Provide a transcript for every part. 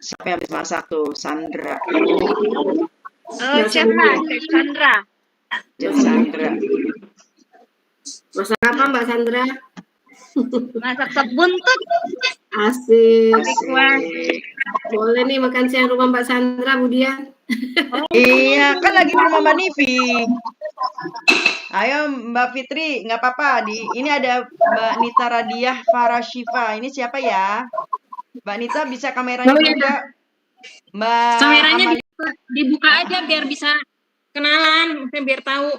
Siapa yang habis masak tuh? Sandra. Oh, siapa? Chef Sandra. Chef Sandra. Masak apa Mbak Sandra? Masak sop buntut. Asik. Asik. Boleh nih makan siang rumah Mbak Sandra, Budian. Iya, kan lagi di rumah Mbak Nivi. Ayo Mbak Fitri, nggak apa-apa. Ini ada Mbak Nita Radiah Farashifa. Ini siapa ya? Mbak Nita bisa kameranya buka. Mbak Kameranya Amalia. dibuka aja biar bisa kenalan, biar tahu.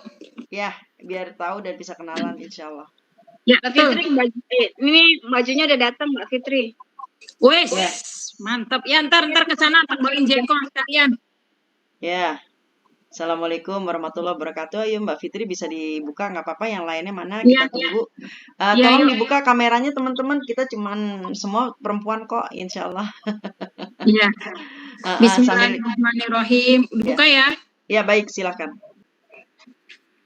Ya, biar tahu dan bisa kenalan insya Allah. Ya, Mbak betul. Fitri, ini bajunya udah datang Mbak Fitri. Wes, mantap. Ya, ntar ke sana tak bawain jengkol sekalian. Ya. Assalamualaikum warahmatullahi wabarakatuh. Ayo Mbak Fitri bisa dibuka, nggak apa-apa. Yang lainnya mana? Kita tunggu. Tolong dibuka kameranya teman-teman. Kita cuman semua perempuan kok, insya Allah. Iya. Bismillahirrahmanirrahim. Dibuka ya. Ya baik, silakan.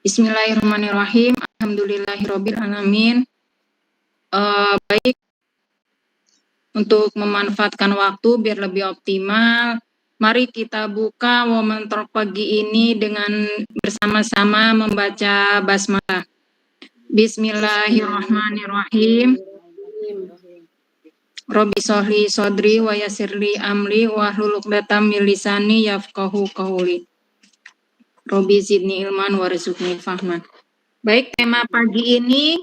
Bismillahirrahmanirrahim. Alhamdulillahirabbil alamin. Baik, untuk memanfaatkan waktu biar lebih optimal, mari kita buka momen talk pagi ini dengan bersama-sama membaca basmalah. Bismillahirrahmanirrahim. Robbi sholli sodri wa yassirli amri wahlul 'uqdatam min lisani yafqahu qawli. Robbi zidni ilman warzuqni fahman. Baik, tema pagi ini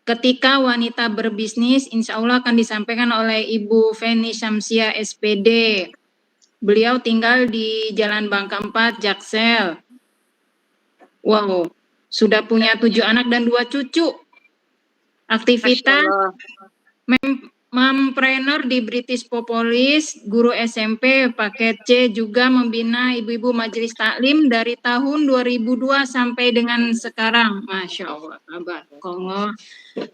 ketika wanita berbisnis, insya Allah akan disampaikan oleh Ibu Feni Syamsia SPD. Beliau tinggal di Jalan Bangka 4, Jaksel. Wow, sudah punya 7 anak dan 2 cucu. Aktivitas mompreneur di British Propolis, guru SMP paket C, juga membina ibu-ibu majelis taklim dari tahun 2002 sampai dengan sekarang. Masya Allah, tabarakallah.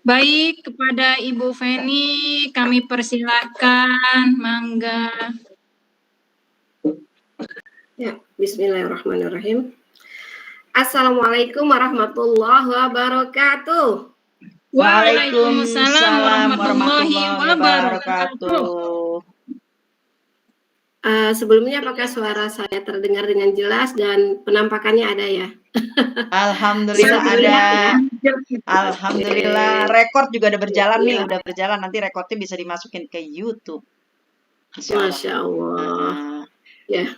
Baik, kepada Ibu Feni kami persilakan, mangga. Ya, bismillahirrahmanirrahim. Assalamualaikum warahmatullahi wabarakatuh. Waalaikumsalam warahmatullahi wabarakatuh. Sebelumnya apakah suara saya terdengar dengan jelas dan penampakannya ada ya? Alhamdulillah ada. Alhamdulillah. Rekor juga udah berjalan nih, udah berjalan. Nanti rekornya bisa dimasukin ke YouTube. Masya Allah. Ya.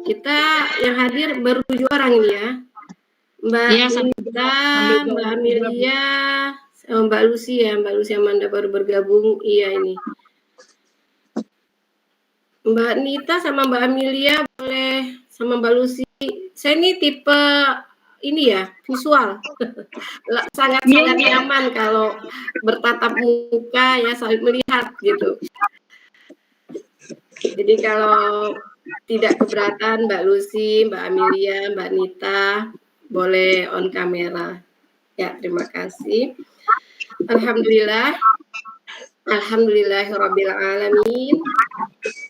Kita yang hadir baru 7 orang ini ya. Mbak Nita, Mbak Amelia, Mbak Lucy ya, Mbak Lucy Amanda baru bergabung. Iya ini. Mbak Nita sama Mbak Amelia boleh sama Mbak Lucy. Saya ini tipe ini ya, visual. Sangat-sangat nyaman kalau bertatap muka ya, saling melihat gitu. Jadi kalau tidak keberatan Mbak Lucy, Mbak Amelia, Mbak Nita boleh on kamera. Ya, terima kasih. Alhamdulillah. Alhamdulillahirabbil alamin.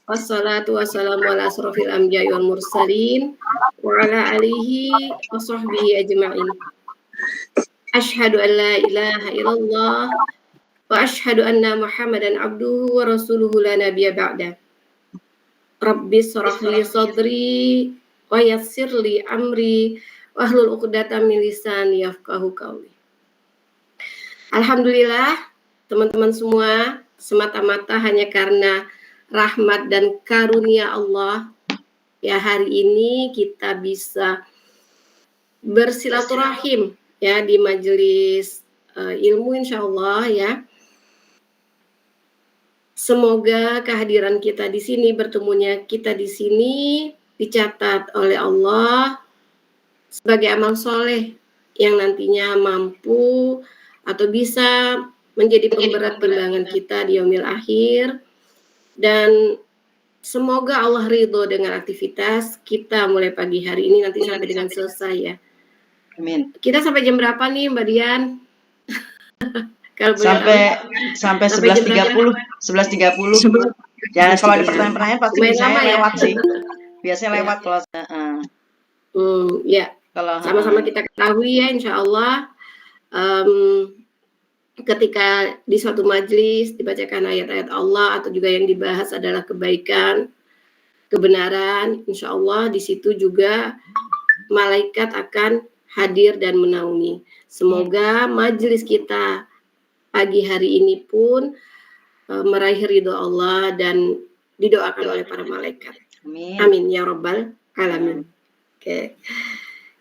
Wassalatu wassalamu ala asrofil anbiya'i wal mursalin wa ala alihi wa sahbihi ajma'in. Asyhadu an la ilaha illallah wa asyhadu anna Muhammadan abduhu wa rasuluhu la nabiyya ba'da. Rabbi shrah li sadri wa yassir li amri wahlul 'uqdatam min lisani yafqahu qawli. Alhamdulillah, teman-teman semua, semata-mata hanya karena rahmat dan karunia Allah ya hari ini kita bisa bersilaturahim ya di majelis ilmu insyaallah ya. Semoga kehadiran kita di sini, bertemunya kita di sini dicatat oleh Allah sebagai amal soleh yang nantinya mampu atau bisa menjadi pemberat timbangan kita di yaumil akhir. Dan semoga Allah ridho dengan aktivitas kita mulai pagi hari ini nanti sampai dengan selesai ya. Amin. Kita sampai jam berapa nih Mbak Dian? sampai 11.30. 11.30. Ya kalau ada pertanyaan-pertanyaan pasti biasanya lewat sih. Biasanya lewat kalau ya. Kalau sama-sama kita ketahui ya insya Allah ketika di suatu majelis dibacakan ayat-ayat Allah atau juga yang dibahas adalah kebaikan, kebenaran, insya Allah di situ juga malaikat akan hadir dan menaungi. Semoga majelis kita pagi hari ini pun meraih ridho Allah dan didoakan oleh para malaikat. Amin. Amin ya Rabbal Alamin. Oke.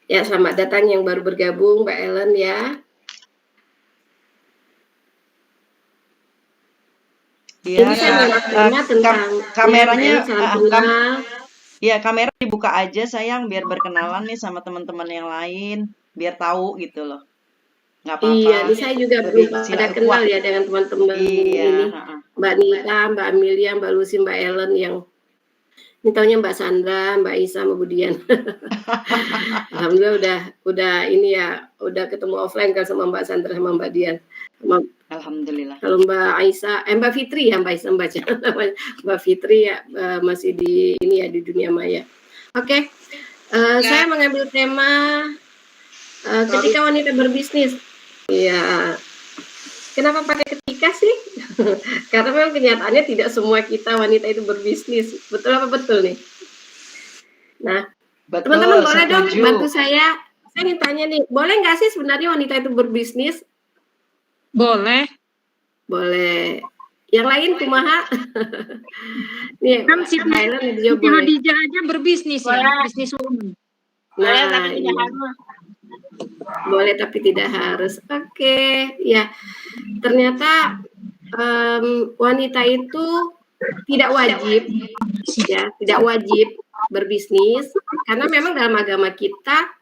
Ya, selamat datang yang baru bergabung, Mbak Ellen ya. Iya, Ini saya nyimak tema tentang kameranya, ya, salam kenal. ya kamera dibuka aja sayang, biar berkenalan nih sama teman-teman yang lain, biar tahu gitu loh. Nggak apa-apa. Iya, ini saya juga belum pada kenal ya dengan teman-teman ini. Mbak Nita, Mbak Amelia, Mbak Lucy, Mbak Ellen yang ini taunya Mbak Sandra, Mbak Isa, Mbak Budian. Alhamdulillah udah ini ya, udah ketemu offline kan sama Mbak Sandra sama Mbak Dian. Alhamdulillah. Kalau Mbak Aisyah, Mbak Fitri ya, Mbak Aisyah membaca. Mbak Fitri ya masih di ini ya di dunia maya. Oke, saya mengambil tema ketika wanita berbisnis. Ya, kenapa pakai ketika sih? Karena memang kenyataannya tidak semua kita wanita itu berbisnis. Betul apa betul nih? Nah, teman-teman boleh dong bantu saya. Saya ingin tanya nih, boleh nggak sih sebenarnya wanita itu berbisnis? Boleh. Boleh. Yang lain kumaha? Nih, Kan si Khadijah aja berbisnis ya, bisnis woman. Nah, tapi tidak harus. Boleh tapi tidak harus. Oke, ya. Ternyata wanita itu tidak wajib, ya, tidak wajib berbisnis karena memang dalam agama kita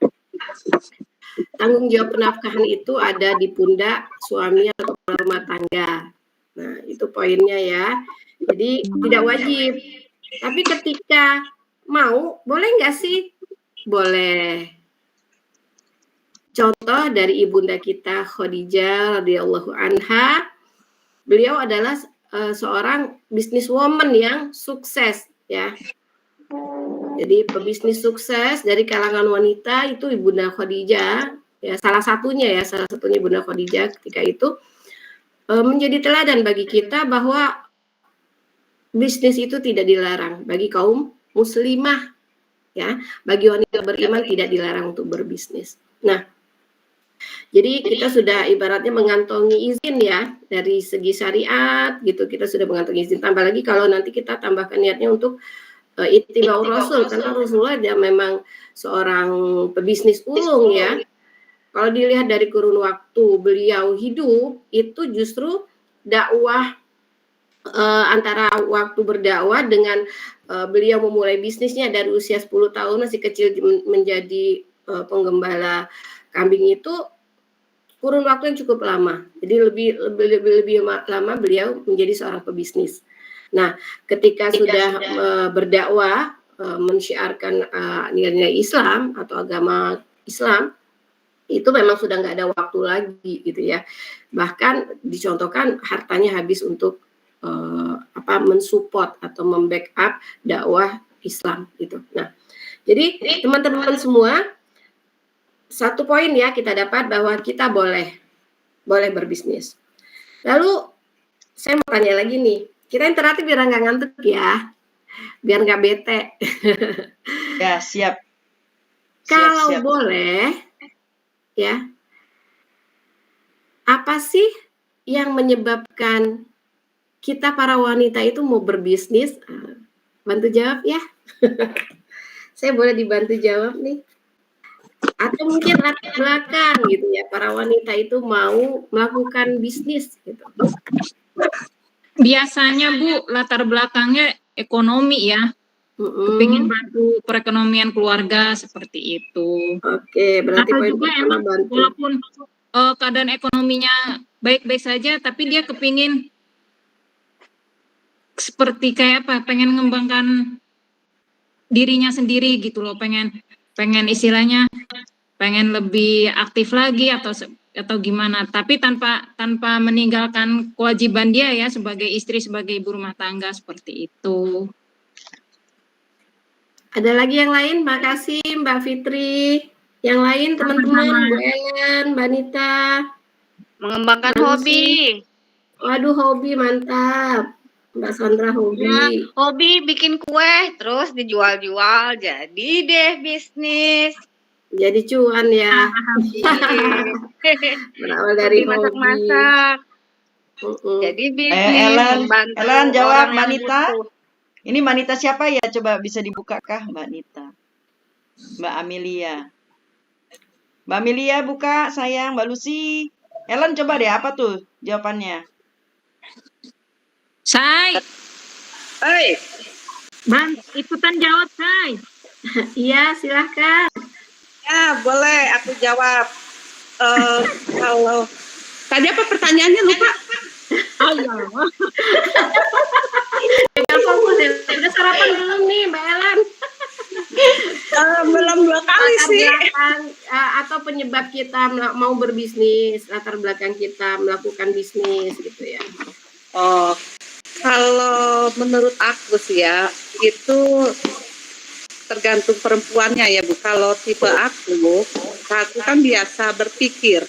tanggung jawab penafkahan itu ada di pundak suami atau kepala rumah tangga. Nah, itu poinnya ya. Jadi tidak wajib. Tapi ketika mau, boleh nggak sih? Boleh. Contoh dari ibunda kita Khadijah radhiyallahu anha, beliau adalah seorang businesswoman yang sukses ya. Jadi pebisnis sukses dari kalangan wanita itu ibunda Khadijah ya, salah satunya ibunda Khadijah ketika itu menjadi teladan bagi kita bahwa bisnis itu tidak dilarang bagi kaum muslimah ya, bagi wanita beriman tidak dilarang untuk berbisnis. Nah, jadi kita sudah ibaratnya mengantongi izin ya dari segi syariat gitu, kita sudah mengantongi izin. Tambah lagi kalau nanti kita tambahkan niatnya untuk ittiba'ur Rasul, karena Rasulullah dia memang seorang pebisnis ulung ya. Kalau dilihat dari kurun waktu beliau hidup, itu justru dakwah antara waktu berdakwah dengan beliau memulai bisnisnya dari usia 10 tahun masih kecil menjadi penggembala kambing itu kurun waktu yang cukup lama. Jadi lebih lama beliau menjadi seorang pebisnis. Nah, ketika sudah berdakwah, mensyiarkan nilai-nilai Islam atau agama Islam, itu memang sudah nggak ada waktu lagi gitu ya. Bahkan dicontohkan hartanya habis untuk mensupport atau membackup dakwah Islam gitu. Nah, jadi teman-teman semua, satu poin ya kita dapat bahwa kita boleh berbisnis. Lalu saya mau tanya lagi nih, kita interaktif biar nggak ngantuk ya, biar nggak bete. Ya, siap. Kalau boleh, ya, apa sih yang menyebabkan kita para wanita itu mau berbisnis? Bantu jawab ya. Saya boleh dibantu jawab nih. Atau mungkin latar belakang gitu ya, para wanita itu mau melakukan bisnis gitu. Biasanya Bu, latar belakangnya ekonomi ya. Pengen bantu perekonomian keluarga seperti itu. Oke, berarti atau juga emang bantu. Walaupun keadaan ekonominya baik-baik saja, tapi dia kepingin seperti kayak apa, pengen mengembangkan dirinya sendiri gitu loh, pengen istilahnya pengen lebih aktif lagi atau gimana, tapi tanpa meninggalkan kewajiban dia ya sebagai istri, sebagai ibu rumah tangga seperti itu. Ada lagi yang lain? Makasih Mbak Fitri. Yang lain teman-teman, Bu Ellen, Mbak Nita. Mengembangkan Bagus hobi. Waduh, hobi mantap. Mbak Sandra Ya, hobi. hobi bikin kue terus dijual-jual jadi deh bisnis. Jadi cuan ya. Iya. Berawal dari Hobi hobi. masak-masak Mm-mm. jadi bisnis, Ellen, membantu Ellen jawab orang Mbak yang Nita. butuh. Ini Mbak Nita siapa ya? Coba bisa dibuka kah Mbak Nita? Mbak Amelia. Mbak Amelia buka sayang, Mbak Lucy. Ellen coba deh apa tuh jawabannya? Say, Hei, Bang, ikutan jawab, Say. Iya, silahkan. Ya, boleh aku jawab. Kalau tadi apa pertanyaannya lupa? Ayo. Udah fokus ya. Udah sarapan belum nih, Mbak Ellen? Belum 2 kali Latar sih. belakang atau penyebab kita mau berbisnis, latar belakang kita melakukan bisnis gitu ya. Oh, kalau menurut aku sih ya, itu tergantung perempuannya ya Bu. Kalau tipe aku kan biasa berpikir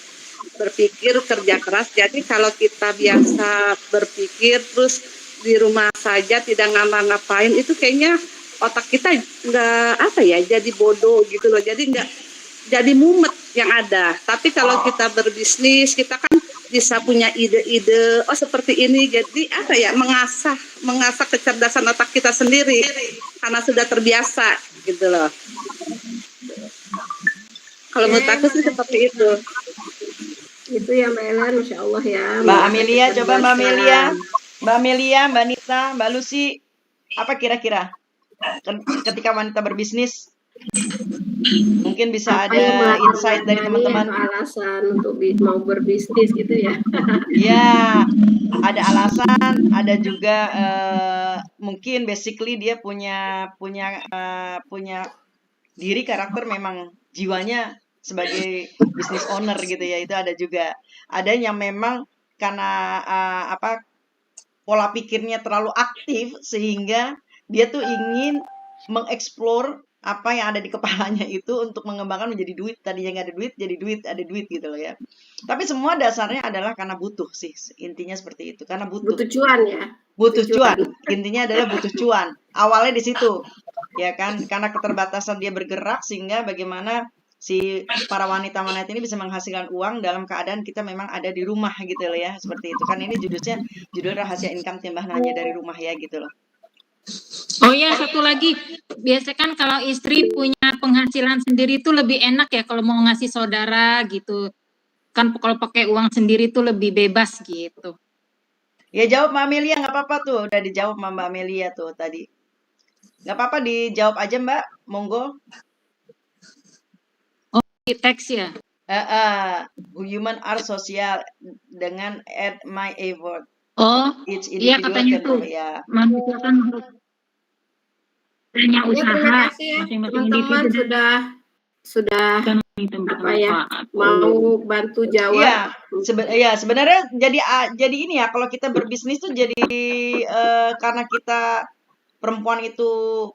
kerja keras. Jadi kalau kita biasa berpikir terus di rumah saja tidak ngapa-ngapain, itu kayaknya otak kita nggak jadi bodoh gitu loh. Jadi nggak jadi mumet yang ada. Tapi kalau kita berbisnis, kita kan bisa punya ide-ide, oh seperti ini. Jadi mengasah kecerdasan otak kita sendiri karena sudah terbiasa gitu loh. Kalau menurut aku sih seperti itu. Itu ya Mbak Ellen, Masya Allah ya. Mbak Amelia, coba Mbak Amelia. Mbak Amelia, Mbak Nita, Mbak Lucy. Apa kira-kira? Ketika wanita berbisnis, mungkin bisa Apa yang ada melatar insight dari belakangi teman-teman. atau alasan untuk mau berbisnis gitu ya. Ya, ada alasan, ada juga mungkin basically dia punya diri karakter memang jiwanya sebagai business owner gitu ya. Itu ada juga. Ada yang memang karena pola pikirnya terlalu aktif sehingga dia tuh ingin mengeksplor apa yang ada di kepalanya itu untuk mengembangkan menjadi duit. Tadinya nggak ada duit, jadi duit, ada duit gitu loh ya. Tapi semua dasarnya adalah karena butuh sih. Intinya seperti itu. Karena butuh. Butuh cuan ya. Butuh cuan. Intinya adalah butuh cuan. Awalnya di situ. Ya kan? Karena keterbatasan dia bergerak sehingga bagaimana si para wanita-wanita ini bisa menghasilkan uang dalam keadaan kita memang ada di rumah gitu loh ya. Seperti itu. Kan ini judul rahasia income timbangannya dari rumah ya gitu loh. Oh ya, satu lagi. Biasanya kan kalau istri punya penghasilan sendiri itu lebih enak ya kalau mau ngasih saudara gitu. Kan kalau pakai uang sendiri itu lebih bebas gitu. Ya jawab Mbak Amelia, nggak apa-apa tuh. Udah dijawab sama Mbak Amelia tuh tadi. Nggak apa-apa dijawab aja Mbak, monggo. Oh, di teks ya? Human are social dengan add my effort. Oh, Each iya individual katanya can tuh. ya. Manusia kan harus punya Ya, terima usaha. kasih ya Masing-masing teman-teman individu sudah kan itu apa ya mau bantu jawab. Iya, sebenarnya jadi ini ya kalau kita berbisnis tuh jadi karena kita perempuan itu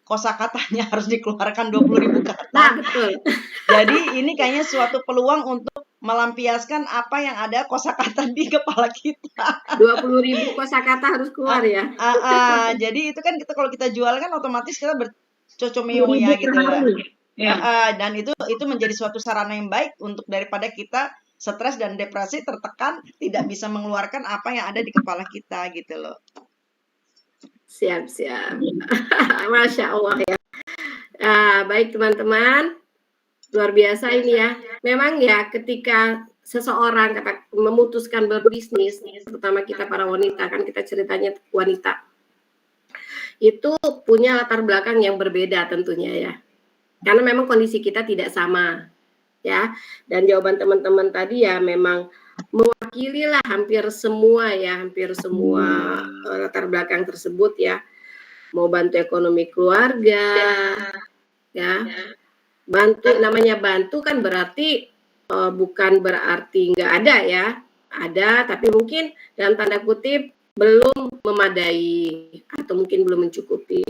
kosakatanya harus dikeluarkan 20.000 kata. Nah, betul. Jadi ini kayaknya suatu peluang untuk melampiaskan apa yang ada kosakata di kepala kita. 20.000 kosakata harus keluar ya. Jadi itu kan kalau kita jual kan otomatis kita bercocomeo ya gitu lah. Dan itu menjadi suatu sarana yang baik untuk daripada kita stres dan depresi, tertekan, tidak bisa mengeluarkan apa yang ada di kepala kita gitu loh. Siap. Masya Allah ya. Baik teman-teman, luar biasa ini ya. Memang ya ketika seseorang memutuskan berbisnis, terutama kita para wanita, kan kita ceritanya wanita, itu punya latar belakang yang berbeda tentunya ya. Karena memang kondisi kita tidak sama ya. Dan jawaban teman-teman tadi ya memang mewakili lah hampir semua latar belakang tersebut ya. Mau bantu ekonomi keluarga ya. Namanya bantu kan berarti bukan berarti nggak ada ya. Ada, tapi mungkin dalam tanda kutip belum memadai atau mungkin belum mencukupi.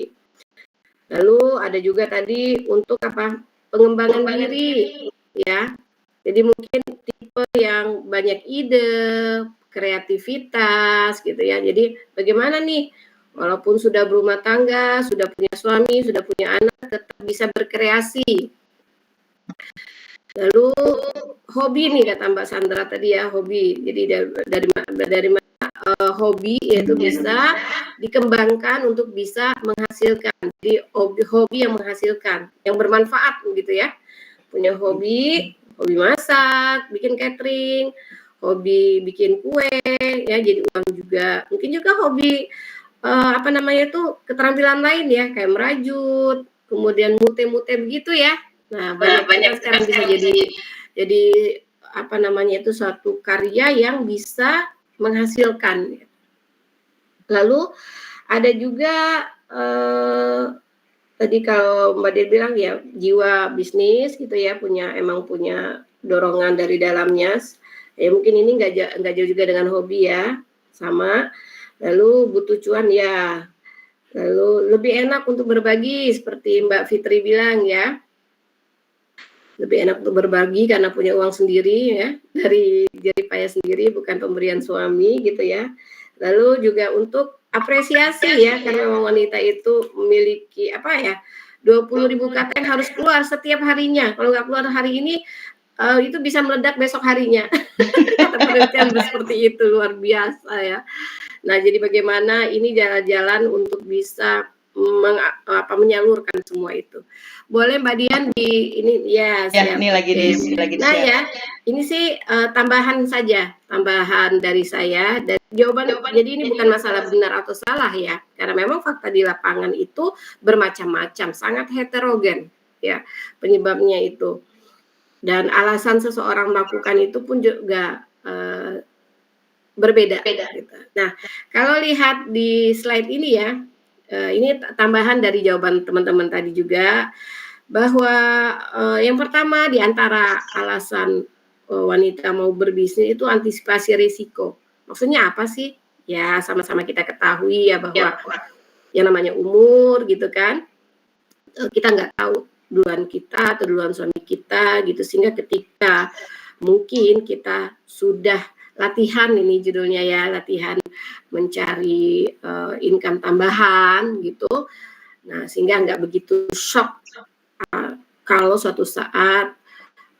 Lalu ada juga tadi untuk pengembangan diri ya. Jadi mungkin tipe yang banyak ide, kreativitas gitu ya. Jadi bagaimana nih, walaupun sudah berumah tangga, sudah punya suami, sudah punya anak, tetap bisa berkreasi. Lalu hobi nih kata Mbak Sandra tadi ya, hobi. Jadi dari hobi yaitu bisa dikembangkan untuk bisa menghasilkan. Jadi hobi yang menghasilkan, yang bermanfaat gitu ya. Punya hobi masak, bikin catering, hobi bikin kue ya, jadi uang juga. Mungkin juga hobi keterampilan lain ya, kayak merajut, kemudian mute-mute begitu ya. Nah, banyak sekarang bisa jadi suatu karya yang bisa menghasilkan. Lalu ada juga tadi kalau Mbak Dir bilang ya, jiwa bisnis gitu ya, emang punya dorongan dari dalamnya. Ya mungkin ini nggak jauh juga dengan hobi ya, sama. Lalu butuh cuan ya. Lalu lebih enak untuk berbagi seperti Mbak Fitri bilang ya. Lebih enak untuk berbagi karena punya uang sendiri ya, dari jerih payah sendiri, bukan pemberian suami gitu ya. Lalu juga untuk apresiasi ya, karena wanita itu memiliki 20.000 kata yang harus keluar setiap harinya. Kalau nggak keluar hari ini, itu bisa meledak besok harinya. Kata penelitian seperti itu, luar biasa ya. Nah, jadi bagaimana ini jalan-jalan untuk bisa menyalurkan semua itu. Boleh Mbak Dian di ini ya. Ini lagi Nah ya, ini sih tambahan dari saya. Dan jawaban jadi ini bukan masalah benar atau salah ya, karena memang fakta di lapangan itu bermacam-macam, sangat heterogen ya penyebabnya itu. Dan alasan seseorang melakukan itu pun juga berbeda. Gitu. Nah, kalau lihat di slide ini ya, ini tambahan dari jawaban teman-teman tadi juga, bahwa yang pertama di antara alasan wanita mau berbisnis itu antisipasi risiko. Maksudnya apa sih? Ya sama-sama kita ketahui ya bahwa yang namanya umur gitu kan, kita nggak tahu duluan kita atau duluan suami kita gitu, sehingga ketika mungkin kita sudah latihan, ini judulnya ya, latihan mencari income tambahan gitu. Nah, sehingga nggak begitu shock kalau suatu saat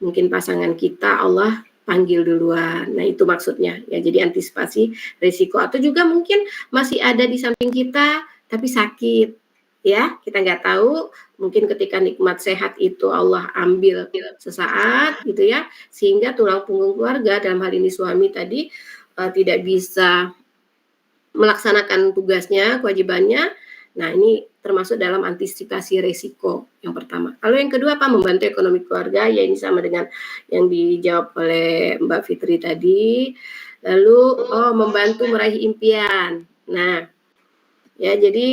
mungkin pasangan kita Allah panggil duluan. Nah, itu maksudnya ya. Jadi antisipasi risiko, atau juga mungkin masih ada di samping kita tapi sakit ya, kita nggak tahu, mungkin ketika nikmat sehat itu Allah ambil sesaat gitu ya, sehingga tulang punggung keluarga, dalam hal ini suami tadi, tidak bisa melaksanakan tugasnya, kewajibannya. Nah, ini termasuk dalam antisipasi resiko yang pertama. Kalau yang kedua apa? Membantu ekonomi keluarga, ya ini sama dengan yang dijawab oleh Mbak Fitri tadi. Lalu membantu meraih impian. Nah, ya jadi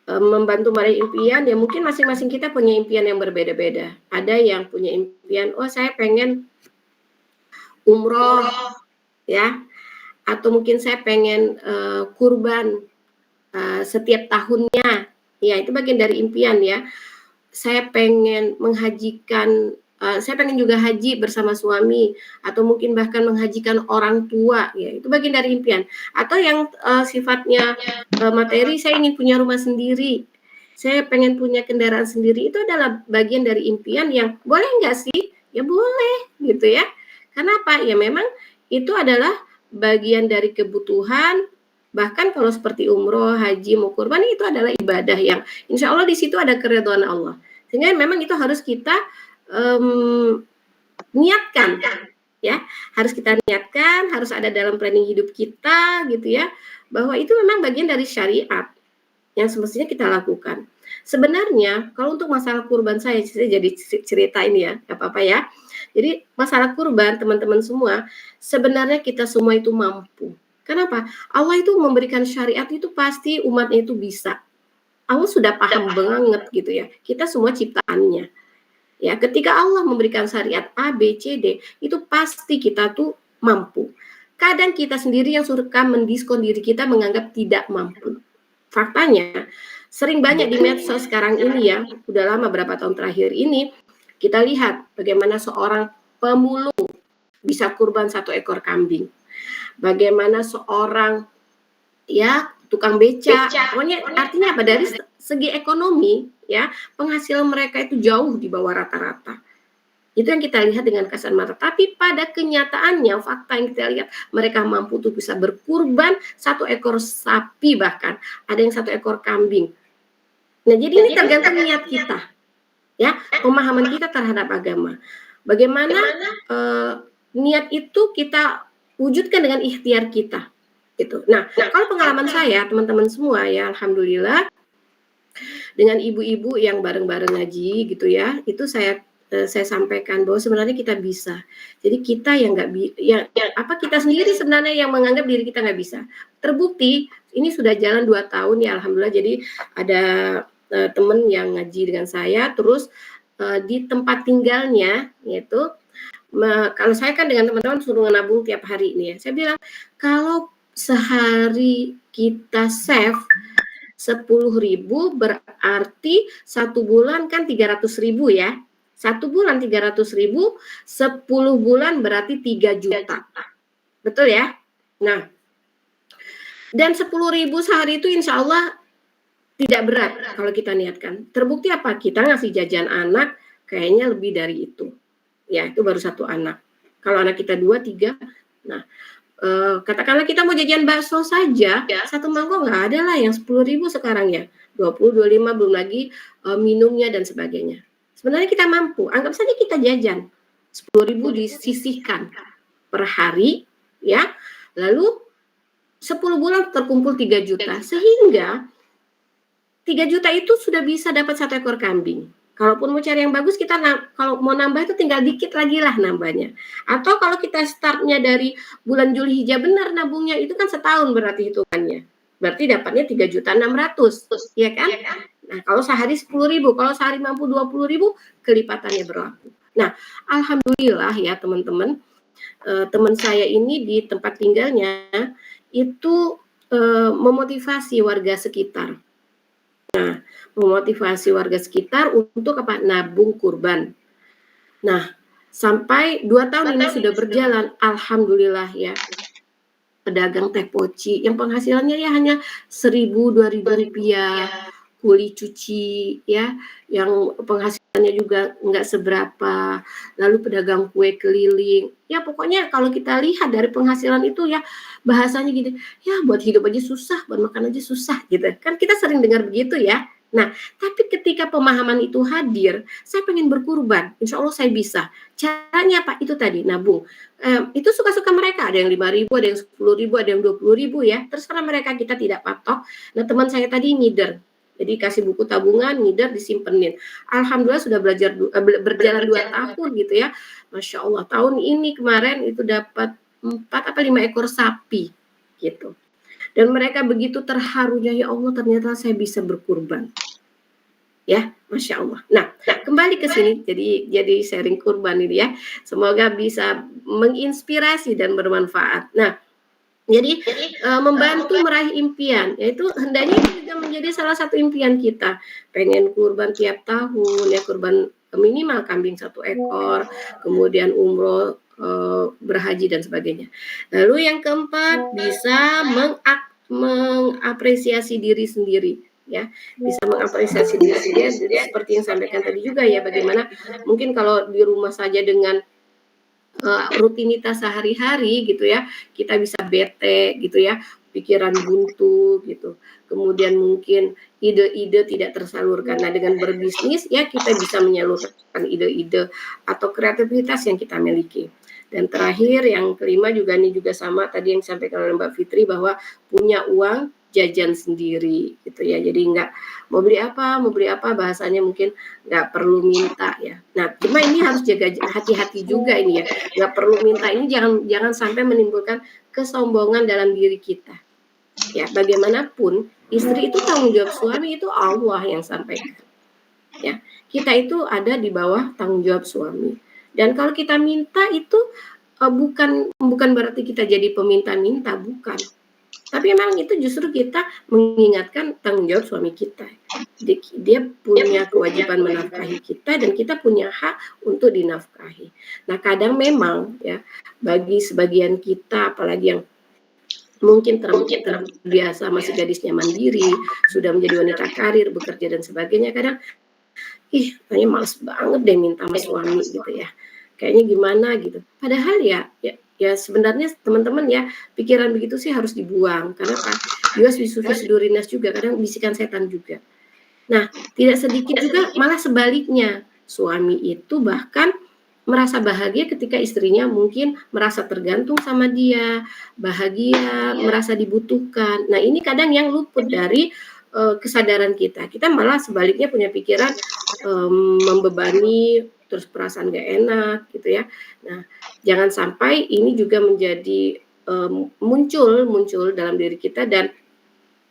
membantu meraih impian, ya mungkin masing-masing kita punya impian yang berbeda-beda. Ada yang punya impian, saya pengen umroh ya, atau mungkin saya pengen kurban setiap tahunnya, ya itu bagian dari impian ya. Saya pengen menghajikan, saya pengen juga haji bersama suami, atau mungkin bahkan menghajikan orang tua, ya itu bagian dari impian. Atau yang sifatnya materi, saya ingin punya rumah sendiri, saya pengen punya kendaraan sendiri, itu adalah bagian dari impian yang boleh nggak sih? Ya boleh gitu ya. Karena apa? Ya memang itu adalah bagian dari kebutuhan. Bahkan kalau seperti umroh, haji, mau kurban, itu adalah ibadah yang insya Allah di situ ada keridhaan Allah. Sehingga memang itu harus kita niatkan, ya, harus kita niatkan, harus ada dalam planning hidup kita, gitu ya, bahwa itu memang bagian dari syariat yang semestinya kita lakukan. Sebenarnya kalau untuk masalah kurban, saya jadi cerita ini ya, nggak apa-apa ya. Jadi masalah kurban, teman-teman semua, sebenarnya kita semua itu mampu. Kenapa? Allah itu memberikan syariat itu pasti umatnya itu bisa. Allah sudah paham banget gitu ya. Kita semua ciptaannya. Ya, ketika Allah memberikan syariat A, B, C, D, itu pasti kita tuh mampu. Kadang kita sendiri yang suka mendiskon diri kita, menganggap tidak mampu. Faktanya, sering banyak di medsos sekarang ini ya, udah lama berapa tahun terakhir ini, kita lihat bagaimana seorang pemulung bisa kurban 1 ekor kambing. Bagaimana seorang ya tukang beca, pokoknya artinya apa, dari segi ekonomi ya penghasilan mereka itu jauh di bawah rata-rata. Itu yang kita lihat dengan kasat mata. Tapi pada kenyataannya, fakta yang kita lihat, mereka mampu tuh bisa berkurban 1 ekor sapi, bahkan ada yang 1 ekor kambing. Nah, jadi ini tergantung niat kita, ya, pemahaman kita terhadap agama. Bagaimana niat itu kita wujudkan dengan ikhtiar kita, gitu. Nah, kalau pengalaman saya, teman-teman semua ya, alhamdulillah, dengan ibu-ibu yang bareng-bareng ngaji, gitu ya, itu saya sampaikan bahwa sebenarnya kita bisa. Jadi kita yang kita sendiri sebenarnya yang menganggap diri kita nggak bisa. Terbukti ini sudah jalan 2 tahun ya, alhamdulillah. Jadi ada teman yang ngaji dengan saya, terus di tempat tinggalnya yaitu kalau saya kan dengan teman-teman suruh nabung tiap hari ini ya. Saya bilang kalau sehari kita save 10.000 berarti 1 bulan kan 300.000 ya. 1 bulan 300.000, 10 bulan berarti 3 juta. Betul ya? Nah, dan 10.000 sehari itu insya Allah tidak berat kalau kita niatkan. Terbukti apa? Kita ngasih jajan anak kayaknya lebih dari itu. Ya, itu baru 1 anak. Kalau anak kita 2, 3, nah katakanlah kita mau jajan bakso saja, 1 mangkok nggak ada lah yang 10.000 sekarang ya. 20, 25, belum lagi minumnya dan sebagainya. Sebenarnya kita mampu, anggap saja kita jajan 10.000 disisihkan per hari ya, lalu 10 bulan terkumpul 3 juta, sehingga 3 juta itu sudah bisa dapat 1 ekor kambing. Kalaupun mau cari yang bagus, kita kalau mau nambah itu tinggal dikit lagi lah nambahnya. Atau kalau kita startnya dari bulan Zulhijjah benar nabungnya, itu kan setahun berarti hitungannya. Berarti dapatnya 3.600.000, ya kan? Nah, kalau sehari 10.000, kalau sehari mampu 20.000, kelipatannya berlaku. Nah, alhamdulillah ya teman-teman, teman saya ini di tempat tinggalnya itu memotivasi warga sekitar. Nah, memotivasi warga sekitar untuk apa? Nabung kurban. Nah, sampai 2 tahun ini sudah berjalan, alhamdulillah ya. Pedagang teh poci yang penghasilannya ya hanya 1.000-2.000 rupiah, kuli cuci ya, yang penghasilannya juga nggak seberapa, lalu pedagang kue keliling, ya pokoknya kalau kita lihat dari penghasilan itu ya bahasanya gini, ya buat hidup aja susah, buat makan aja susah gitu, kan kita sering dengar begitu ya. Nah, tapi ketika pemahaman itu hadir, saya pengen berkurban, insya Allah saya bisa. Caranya apa? Itu tadi, nabung. Itu suka-suka mereka, ada yang 5.000, ada yang 10.000, ada yang 20.000 ya, terserah mereka, kita tidak patok. Nah, teman saya tadi ngider, jadi kasih buku tabungan, ngider, disimpenin. Alhamdulillah sudah berjalan 2 tahun gitu ya. Masya Allah, tahun ini kemarin itu dapat 4 atau 5 ekor sapi gitu. Dan mereka begitu terharunya, ya Allah ternyata saya bisa berkurban. Ya, Masya Allah. Nah, kembali ke sini, jadi sharing kurban ini ya. Semoga bisa menginspirasi dan bermanfaat. Nah, jadi membantu meraih impian, yaitu hendaknya itu juga menjadi salah satu impian kita. Pengen kurban tiap tahun, ya kurban minimal kambing 1 ekor, kemudian umroh, berhaji dan sebagainya. Lalu yang keempat, bisa mengapresiasi diri sendiri. Ya, bisa mengapresiasi diri sendiri. Jadi seperti yang sampaikan tadi juga ya, bagaimana mungkin kalau di rumah saja dengan rutinitas sehari-hari gitu ya, kita bisa bete gitu ya, pikiran buntu gitu, kemudian mungkin ide-ide tidak tersalurkan. Nah, dengan berbisnis ya kita bisa menyalurkan ide-ide atau kreativitas yang kita miliki. Dan terakhir yang kelima juga ini juga sama tadi yang disampaikan oleh Mbak Fitri, bahwa punya uang jajan sendiri gitu ya. Jadi nggak mau beli apa bahasanya mungkin nggak perlu minta ya. Nah, cuma ini harus jaga hati-hati juga ini ya. Nggak perlu minta ini jangan sampai menimbulkan kesombongan dalam diri kita. Ya, bagaimanapun istri itu tanggung jawab suami, itu Allah yang sampaikan. Ya, kita itu ada di bawah tanggung jawab suami. Dan kalau kita minta itu bukan berarti kita jadi peminta-minta, bukan. Tapi memang itu justru kita mengingatkan tanggung jawab suami kita. Dia punya kewajiban menafkahi kita dan kita punya hak untuk dinafkahi. Nah, kadang memang ya bagi sebagian kita, apalagi yang mungkin terbiasa masih gadisnya mandiri, sudah menjadi wanita karir, bekerja dan sebagainya, kadang kayaknya males banget deh minta sama suami gitu ya. Kayaknya gimana gitu. Padahal ya sebenarnya teman-teman ya, pikiran begitu sih harus dibuang. Karena apa? Yuwas-wisufi-sudurinas juga, kadang bisikan setan juga. Nah, tidak sedikit juga malah sebaliknya. Suami itu bahkan merasa bahagia ketika istrinya mungkin merasa tergantung sama dia, bahagia, merasa dibutuhkan. Nah, ini kadang yang luput dari kesadaran kita. Kita malah sebaliknya punya pikiran membebani, terus perasaan gak enak gitu ya. Nah, jangan sampai ini juga menjadi muncul dalam diri kita. Dan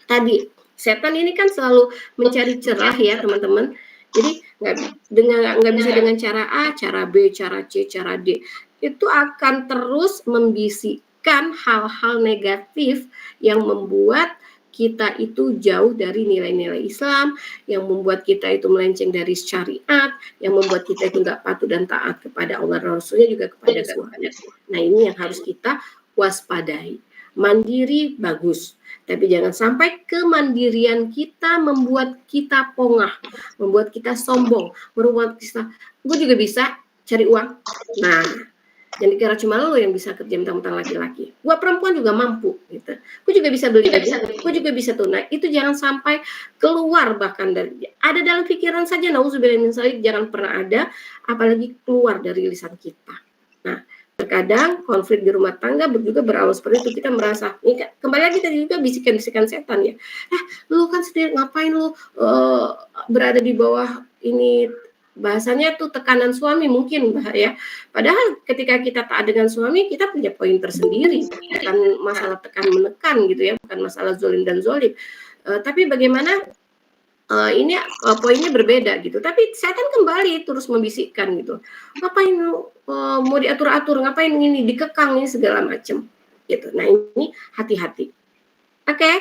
tadi setan ini kan selalu mencari celah ya teman-teman. Jadi nggak bisa dengan cara A, cara B, cara C, cara D. Itu akan terus membisikkan hal-hal negatif yang membuat kita itu jauh dari nilai-nilai Islam, yang membuat kita itu melenceng dari syariat, yang membuat kita itu nggak patuh dan taat kepada Allah dan Rasulnya, juga kepada suami. Nah, ini yang harus kita waspadai. Mandiri bagus, tapi jangan sampai kemandirian kita membuat kita pongah, membuat kita sombong, membuat kita, gue juga bisa cari uang. Nah, jangan dikira cuma lo yang bisa kerja mentang-mentang laki-laki. Gue perempuan juga mampu, gitu. Gue juga bisa beli, gue juga bisa tunai. Itu jangan sampai keluar bahkan dari, ada dalam pikiran saja, nauzubillah min dzalik, jangan pernah ada, apalagi keluar dari lisan kita. Nah, terkadang konflik di rumah tangga juga berawal seperti itu. Kita merasa, ini kembali lagi tadi juga bisikan-bisikan setan ya. Lu kan sendiri ngapain lu berada di bawah ini, bahasanya tuh tekanan suami mungkin ya. Padahal ketika kita taat dengan suami, kita punya poin tersendiri. Bukan masalah tekan menekan gitu ya, bukan masalah zolim dan zolim. Tapi bagaimana ini poinnya berbeda gitu. Tapi setan kembali terus membisikkan gitu. Ngapain mau diatur-atur, ngapain ini dikekang ini segala macam gitu. Nah, ini hati-hati. Oke,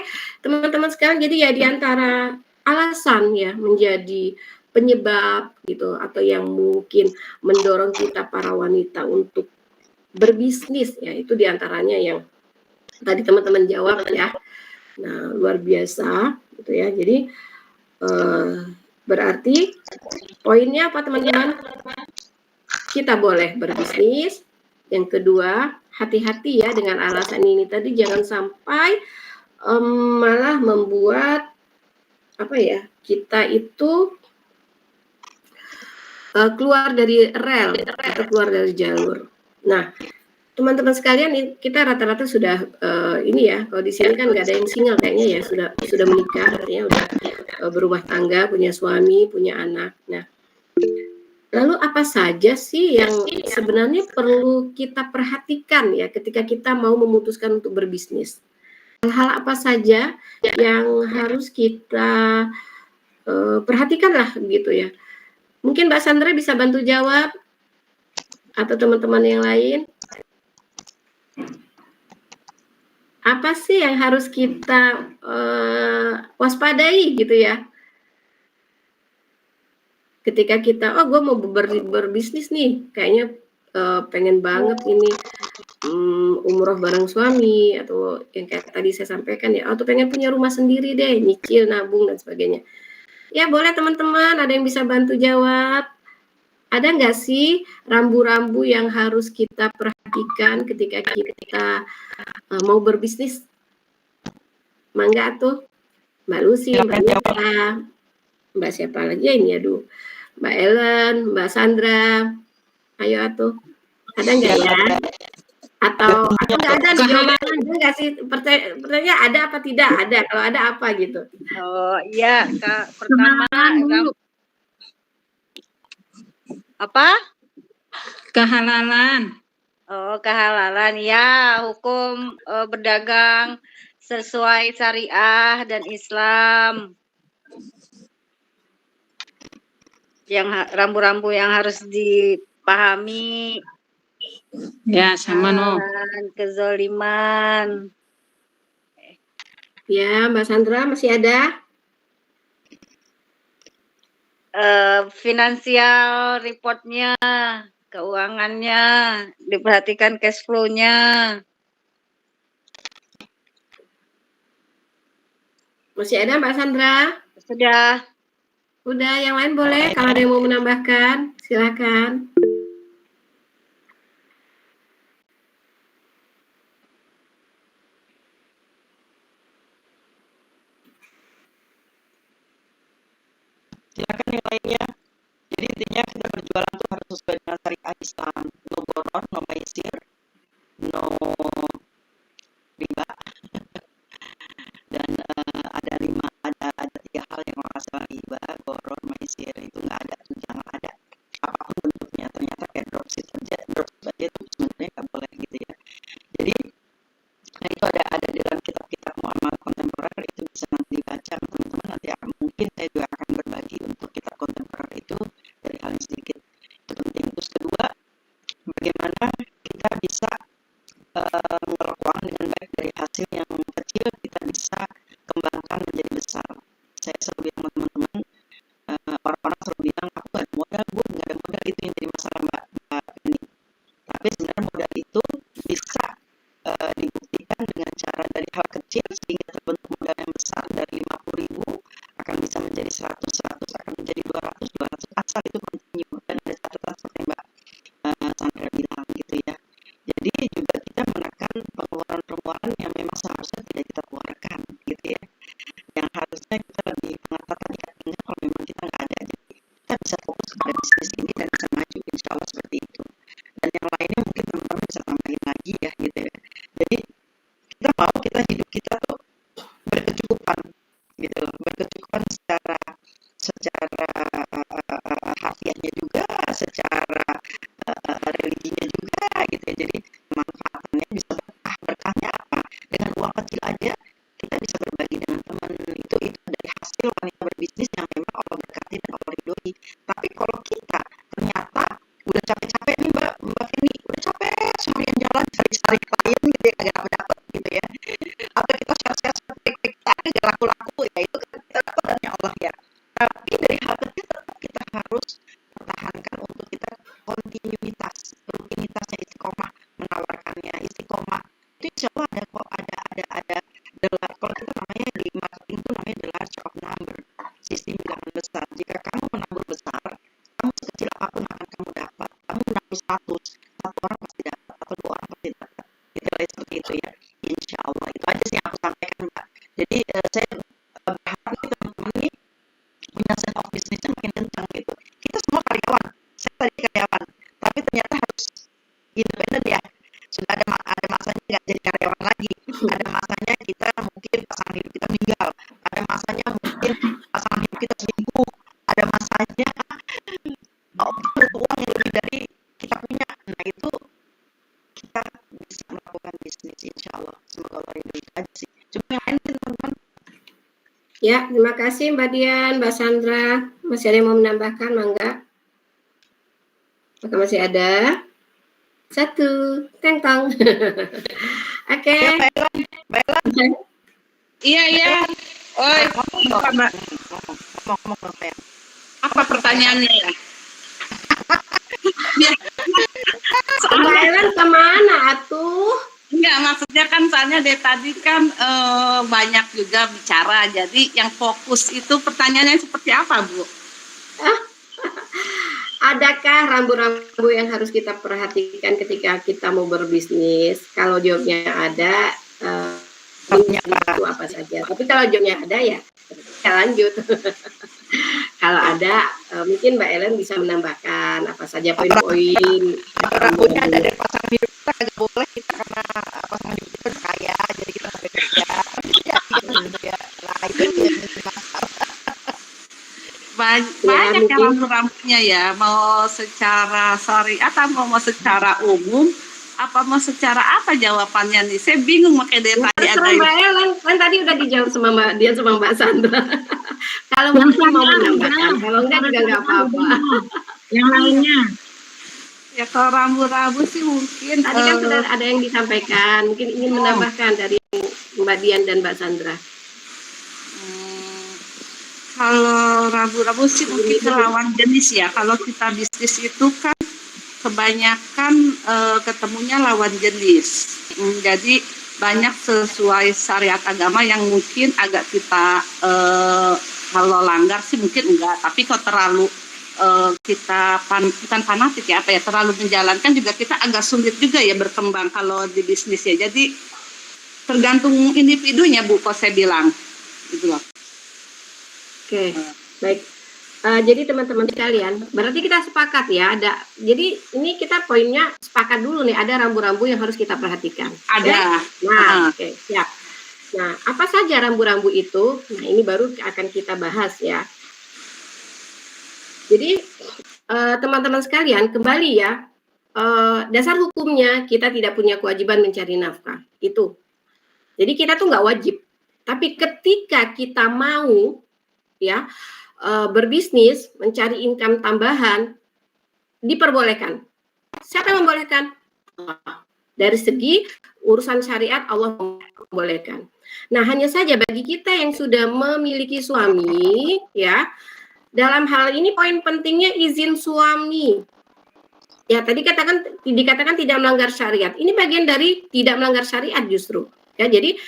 teman-teman sekalian, jadi ya diantara alasan ya menjadi penyebab gitu, atau yang mungkin mendorong kita para wanita untuk berbisnis ya, itu diantaranya yang tadi teman-teman jawab ya. Nah, luar biasa gitu ya. Jadi berarti poinnya apa teman-teman? Kita boleh berbisnis. Yang kedua, hati-hati ya dengan alasan ini tadi, jangan sampai malah membuat apa ya, kita itu keluar dari rel atau keluar dari jalur. Nah, teman-teman sekalian, kita rata-rata sudah ini ya, kalau di sini kan nggak ada yang single kayaknya ya, sudah menikah, artinya udah berumah tangga, punya suami, punya anak. Nah, lalu apa saja sih yang sebenarnya perlu kita perhatikan ya ketika kita mau memutuskan untuk berbisnis? Hal-hal apa saja yang harus kita perhatikan lah gitu ya. Mungkin Mbak Sandra bisa bantu jawab, atau teman-teman yang lain. Apa sih yang harus kita waspadai gitu ya? Ketika kita, gue mau berbisnis nih, kayaknya pengen banget ini umroh bareng suami, atau yang kayak tadi saya sampaikan ya, atau pengen punya rumah sendiri deh, nyicil, nabung dan sebagainya. Ya boleh teman-teman, ada yang bisa bantu jawab. Ada nggak sih rambu-rambu yang harus kita perhatikan ketika kita mau berbisnis? Mangga tuh, Mbak Lucy, Mbak Nita, Mbak siapa lagi ya ini, aduh, Mbak Ellen, Mbak Sandra, ayo atuh, ada nggak ya? Atau nggak ada jawabannya nggak sih? Pertanyaan ada apa tidak ada? Kalau ada apa gitu? Oh iya, Kak. Pertama apa? Kehalalan. Oh, kehalalan ya, hukum berdagang sesuai syariah dan Islam. Yang rambu-rambu yang harus dipahami. Ya, sama no. Kezoliman. Ya, Mbak Sandra masih ada? Finansial reportnya, keuangannya, diperhatikan cash flow-nya. Masih ada Mbak Sandra? Sudah. Udah, yang lain boleh. Kalau ada yang mau menambahkan, silakan. Silakan yang lainnya. Jadi intinya kita berjualan itu harus sesuai dengan syariat Islam. No goror, no maisir, no riba. Dan ada tiga hal yang masalah riba, goror, maisir itu nggak ada tuh, jangan ada. Apapun bentuknya, ternyata kayak dropship aja itu sebenarnya nggak boleh gitu ya. Jadi nah itu ada dalam kitab-kitab muamalah kontemporer, itu bisa nanti dibaca teman-teman. Nanti mungkin saya juga akan berbagi untuk kitab kontemporer itu dari hal yang sedikit. Itu penting. Terus kedua, bagaimana kita bisa mengelola keuangan dengan baik dari hasil yang kecil kita bisa kembangkan menjadi besar. Saya selalu bilang teman-teman, orang-orang selalu bilang aku nggak ada modal, nggak ada modal, itu yang jadi masalah Mbak Penny. Tapi sebenarnya modal itu bisa dibuktikan dengan cara dari hal kecil sehingga terbentuk modal yang besar. Dari 50.000 akan bisa menjadi 100 akan menjadi 200 asal itu continue dan ada catatan seperti Mbak Sandra bilang gitu ya. Jadi juga kita menekan pengeluaran-pengeluaran yang memang seharusnya tidak kita keluarkan gitu ya, yang harusnya kita lebih mengatakan ya tinggal kalau memang kita nggak ada, jadi kita bisa fokus pada bisnis ini dan bisa maju, insya Allah seperti itu. Dan yang lainnya mungkin teman-teman bisa tambahin lagi ya gitu ya. Jadi kita mau hidup kita tuh berkecukupan gitu loh, berkecukupan secara harfiahnya juga, secara religinya juga gitu ya. Jadi manfaatnya bisa berkahnya apa? Dengan uang kecil aja kita bisa berbagi dengan teman. Itu dari hasil wanita berbisnis yang memang Allah berkati dan Allah ridhoi. Tapi kalau kita ternyata udah capek-capek nih Mbak Feni, udah capek seharian jalan cari klien gitu ya, agak dapat gitu ya. Atau kita share kita agak laku-laku ya, itu kan kita dapat dari Allah ya. Tapi dari hal kecil tetap kita harus pertahankan untuk kita kontinuitas, rutinitasnya istiqomah menawarkannya, istiqomah itu insya Allah ada kok, ada kalau kita namanya di marketing itu namanya the large of number, sistem bilangan besar. Jika kamu menabur besar, kamu sekecil apapun akan kamu dapat. Kamu menabur 100, satu orang pasti dapat atau dua orang pasti dapat. Itu seperti itu ya, insya Allah. Itu aja sih yang aku sampaikan Mbak. Jadi saya berharap nih teman-teman nih punya sense of business-nya makin kencang gitu. Kita semua karyawan, saya tadi karyawan, tapi ternyata harus independen ya. Sudah ada masanya nggak jadi karyawan lagi, ada masanya kita mungkin pasangan hidup kita meninggal, ada masanya mungkin pasangan hidup kita selingkuh, ada masanya butuh uang yang lebih dari kita punya. Nah itu kita bisa melakukan bisnis insya Allah. Semoga Allah ridho. Itu aja sih. Cuma yang lain teman-teman. Ya, terima kasih Mbak Dian, Mbak Sandra. Masih ada yang mau menambahkan, Mangga? Apakah masih ada? Satu, tentang. Oke. Iya. Oi, ngomong apa pertanyaannya ya? Mbak Ellen kemana atuh? Enggak, maksudnya kan soalnya dari tadi kan banyak juga bicara, jadi yang fokus itu pertanyaannya seperti apa, Bu? Adakah rambu-rambu yang harus kita perhatikan ketika kita mau berbisnis? Kalau jawabnya ada, itu apa saja. Tapi kalau jawabnya ada ya kita lanjut. Kalau ada, mungkin Mbak Ellen bisa menambahkan apa saja poin-poin. Rambunya ada dari pasangan hidup kita, agak boleh kita karena pasangan hidup kita kaya, jadi kita sampai kerja. Nah itu masalah. Banyak ya rambu-rambunya ya, mau secara syariat atau mau secara umum, apa mau secara apa jawabannya nih? Saya bingung makanya dari tadi ada. Mbak Ellen, kan tadi udah dijawab sama Mbak Dian sama Mbak Sandra. Kalau mungkin mau menambahkan, kalau enggak juga nggak apa-apa. Yang lainnya. Ya kalau rambu-rambu sih mungkin. Tadi kan sudah ada yang disampaikan, mungkin ingin menambahkan dari Mbak Dian dan Mbak Sandra. Kalau rambu-rambu sih mungkin ke lawan jenis ya. Kalau kita bisnis itu kan kebanyakan ketemunya lawan jenis. Jadi banyak sesuai syariat agama yang mungkin agak kita kalau langgar sih mungkin enggak. Tapi kalau terlalu kita bukan fanatik ya, apa ya, terlalu menjalankan juga kita agak sulit juga ya berkembang kalau di bisnis ya. Jadi tergantung individunya Bu, kok saya bilang gitu loh. Oke, baik. Jadi teman-teman sekalian, berarti kita sepakat ya. Jadi ini kita poinnya sepakat dulu nih. Ada rambu-rambu yang harus kita perhatikan. Ada. Nah, oke, siap. Nah, apa saja rambu-rambu itu? Nah, ini baru akan kita bahas ya. Jadi teman-teman sekalian, kembali ya, dasar hukumnya kita tidak punya kewajiban mencari nafkah. Itu. Jadi kita tuh nggak wajib. Tapi ketika kita mau ya berbisnis, mencari income tambahan, diperbolehkan. Siapa yang membolehkan? Dari segi urusan syariat Allah membolehkan. Nah, hanya saja bagi kita yang sudah memiliki suami, ya, dalam hal ini poin pentingnya izin suami. Ya, tadi dikatakan tidak melanggar syariat. Ini bagian dari tidak melanggar syariat justru. Ya, jadi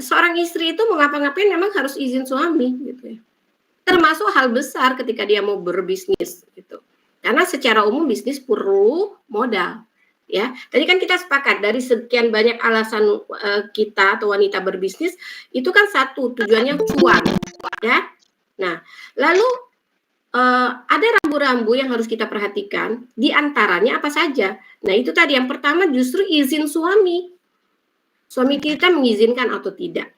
seorang istri itu mau ngapa-ngapain memang harus izin suami, gitu ya. Termasuk hal besar ketika dia mau berbisnis, gitu. Karena secara umum bisnis perlu modal. Ya, tadi kan kita sepakat dari sekian banyak alasan kita atau wanita berbisnis itu kan satu tujuannya cuan, ya. Nah, lalu ada rambu-rambu yang harus kita perhatikan. Di antaranya apa saja? Nah, itu tadi yang pertama justru izin suami. Suami kita mengizinkan atau tidak.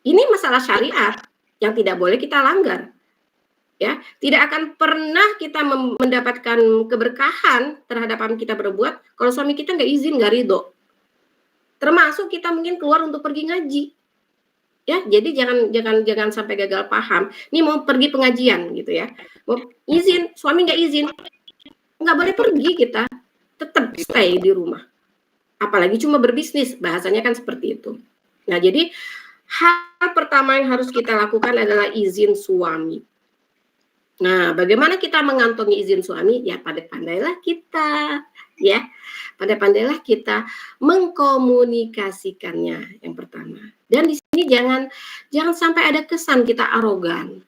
Ini masalah syariat yang tidak boleh kita langgar. Ya, tidak akan pernah kita mendapatkan keberkahan terhadap apa yang kita berbuat kalau suami kita nggak izin, nggak ridho. Termasuk kita mungkin keluar untuk pergi ngaji. Ya, jadi jangan sampai gagal paham. Ini mau pergi pengajian gitu ya. Mau izin, suami nggak izin, nggak boleh pergi kita. Tetap stay di rumah. Apalagi cuma berbisnis, bahasanya kan seperti itu. Nah, jadi hal pertama yang harus kita lakukan adalah izin suami. Nah, bagaimana kita mengantongi izin suami? Ya, pandai-pandailah kita, ya. Pandai-pandailah kita mengkomunikasikannya yang pertama. Dan di sini jangan sampai ada kesan kita arogan,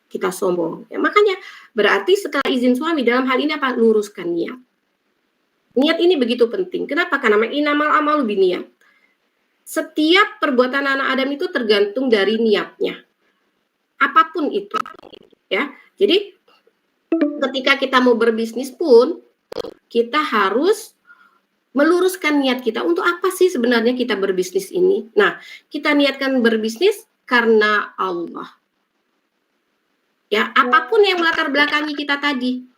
kita sombong. Ya, makanya berarti setelah izin suami dalam hal ini apa? Luruskan niat. Niat ini begitu penting. Kenapa? Karena innamal amalu binniyat. Setiap perbuatan anak Adam itu tergantung dari niatnya. Apapun itu, ya. Jadi ketika kita mau berbisnis pun kita harus meluruskan niat kita. Untuk apa sih sebenarnya kita berbisnis ini? Nah, kita niatkan berbisnis karena Allah. Ya, apapun yang melatar belakangi kita tadi.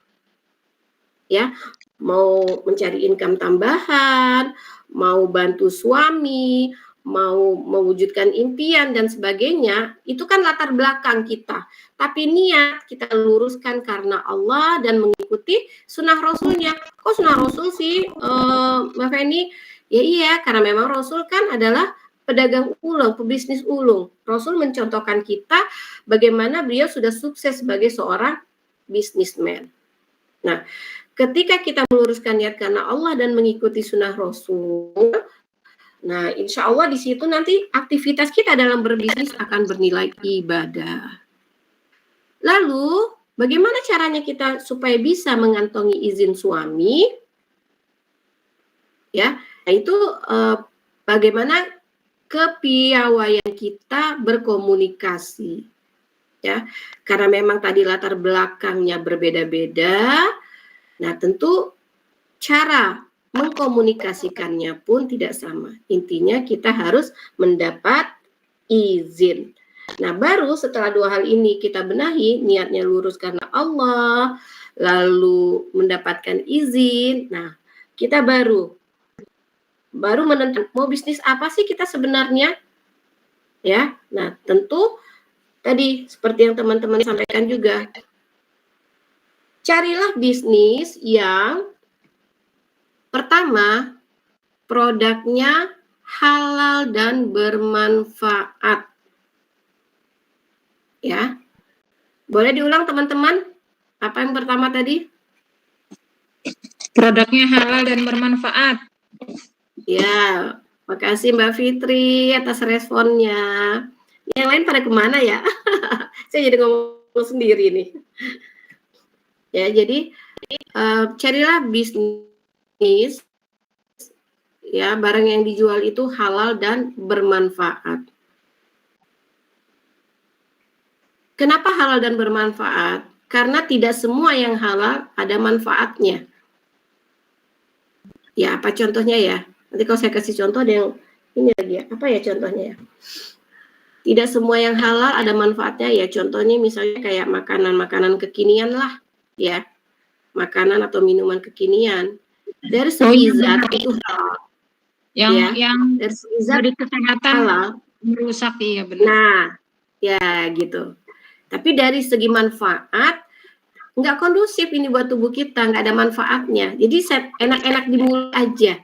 Ya, mau mencari income tambahan, mau bantu suami, mau mewujudkan impian dan sebagainya, itu kan latar belakang kita. Tapi niat kita luruskan karena Allah dan mengikuti sunnah Rasulnya. Kok sunnah Rasul sih, Mbak Feni? Ya iya, karena memang Rasul kan adalah pedagang ulung, pebisnis ulung. Rasul mencontohkan kita bagaimana beliau sudah sukses sebagai seorang businessman. Nah, ketika kita meluruskan niat karena Allah dan mengikuti sunnah Rasul, nah, insya Allah di situ nanti aktivitas kita dalam berbisnis akan bernilai ibadah. Lalu, bagaimana caranya kita supaya bisa mengantongi izin suami? Ya, nah itu bagaimana kepiawaian kita berkomunikasi. Ya, karena memang tadi latar belakangnya berbeda-beda. Nah, tentu cara mengkomunikasikannya pun tidak sama. Intinya kita harus mendapat izin. Nah, baru setelah dua hal ini kita benahi, niatnya lurus karena Allah, lalu mendapatkan izin. Nah, kita baru menentukan mau bisnis apa sih kita sebenarnya? Ya. Nah, tentu tadi seperti yang teman-teman sampaikan juga. Carilah bisnis yang pertama, produknya halal dan bermanfaat. Ya. Boleh diulang teman-teman? Apa yang pertama tadi? Produknya halal dan bermanfaat. Ya, makasih Mbak Fitri atas responnya. Yang lain pada kemana ya? Saya jadi ngomong sendiri nih. Ya, jadi carilah bisnis ya, barang yang dijual itu halal dan bermanfaat. Kenapa halal dan bermanfaat? Karena tidak semua yang halal ada manfaatnya. Ya, apa contohnya ya? Nanti kalau saya kasih contoh ada yang ini lagi ya. Apa ya contohnya ya? Tidak semua yang halal ada manfaatnya ya. Contohnya misalnya kayak makanan-makanan kekinian lah, ya. Makanan atau minuman kekinian. Dari segi zat itu halal. Yang dari segi zat dari kesehatan halal. merusak, iya benar. Nah, ya gitu. Tapi dari segi manfaat nggak kondusif ini buat tubuh kita, nggak ada manfaatnya. Jadi enak-enak di mulut aja.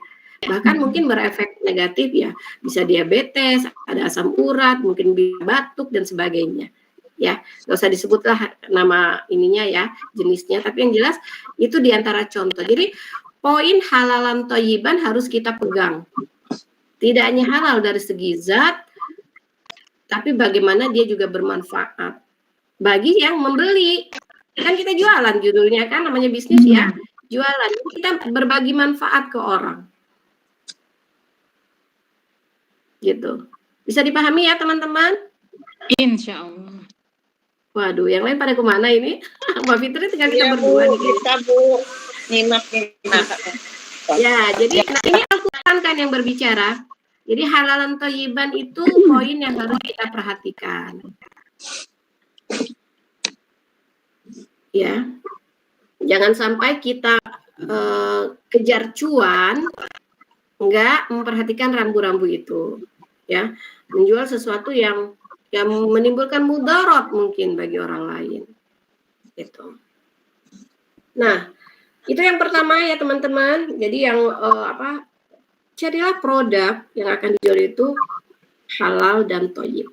Bahkan mungkin berefek negatif ya, bisa diabetes, ada asam urat, mungkin batuk dan sebagainya. Ya, nggak usah disebutlah nama ininya ya, jenisnya. Tapi yang jelas itu diantara contoh. Jadi poin halalan thayyiban harus kita pegang. Tidak hanya halal dari segi zat, tapi bagaimana dia juga bermanfaat bagi yang membeli. Kan kita jualan judulnya kan, namanya bisnis ya, jualan. Kita berbagi manfaat ke orang. Gitu. Bisa dipahami ya teman-teman? Insya Allah. Waduh, yang lain pada kemana ini? Mbak Fitri tinggal kita berdua nih. Kita Bu, nyimak. Ya, jadi nah, ini Al-Quran kan yang berbicara. Jadi halalan thayyiban itu poin yang harus kita perhatikan. Ya, jangan sampai kita kejar cuan, enggak memperhatikan rambu-rambu itu, ya, menjual sesuatu yang menimbulkan mudarat mungkin bagi orang lain, gitu. Nah, itu yang pertama ya teman-teman. Jadi yang carilah produk yang akan dijual itu halal dan thayyib.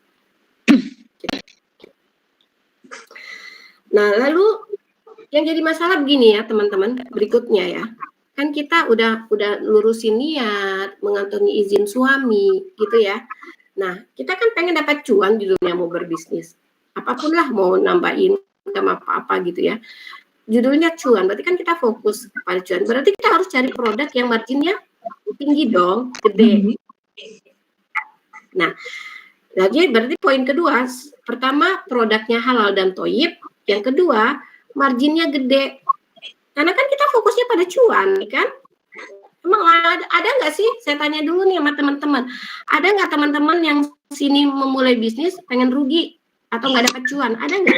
Nah, lalu yang jadi masalah begini ya teman-teman, berikutnya ya. Kan kita udah lurusin niat, mengantongi izin suami gitu ya. Nah, kita kan pengen dapat cuan judulnya mau berbisnis. Apapun lah, mau nambahin apa-apa gitu ya. Judulnya cuan, berarti kan kita fokus pada cuan. Berarti kita harus cari produk yang marginnya tinggi dong, gede. Nah, lagi berarti poin kedua, pertama produknya halal dan thayyib. Yang kedua, marginnya gede. Karena kan kita fokusnya pada cuan, kan? Emang ada nggak sih? Saya tanya dulu nih sama teman-teman. Ada nggak teman-teman yang sini memulai bisnis pengen rugi atau nggak dapat cuan? Ada nggak?